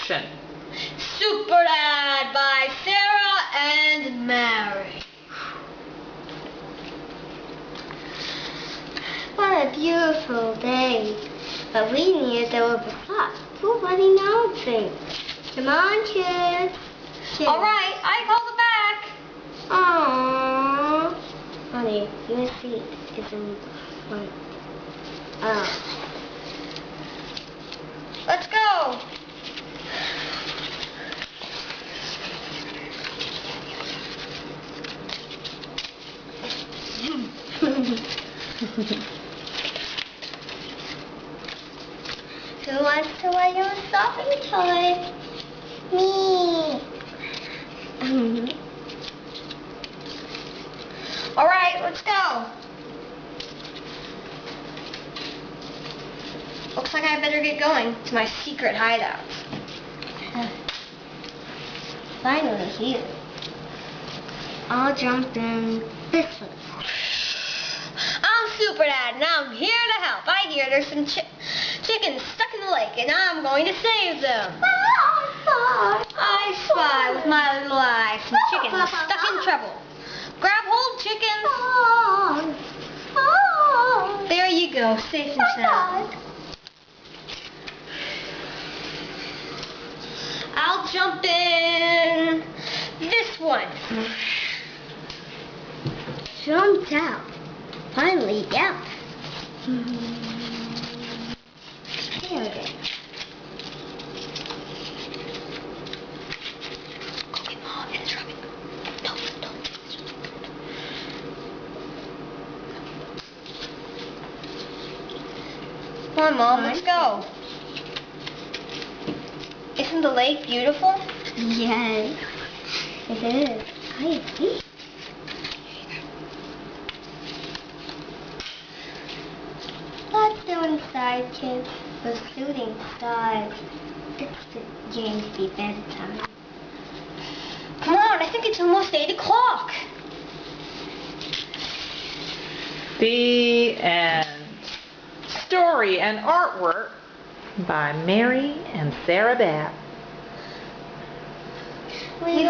action. Super Dad by Sarah and Mary. What a beautiful day. But we need to go over clock. Nobody knows things. Come on, kids. Alright, I call it back. Aww. Honey, your seat is in front. Oh. Let's go. Who wants to wear your stocking toy? Me. Alright, let's go. Looks like I better get going to my secret hideout. Finally here. I'll jump in this one. I'm Super Dad and I'm here to help. I hear there's some chickens stuck in the lake and I'm going to save them. I spy with my little eye some chickens stuck in trouble. Grab hold, chickens. There you go, safe and sound. I'll jump in this one. Jumped out. Finally, yeah. There it is. Okay, Mom, it's rubbing. Don't. Come on, Mom, let's go. Isn't the lake beautiful? Yes, it is. I see. Let's go inside, kids. We're shooting stars. It's going to be bedtime. Come on, I think it's almost 8 o'clock. The end. Story and artwork by Mary and Sarah Babb. We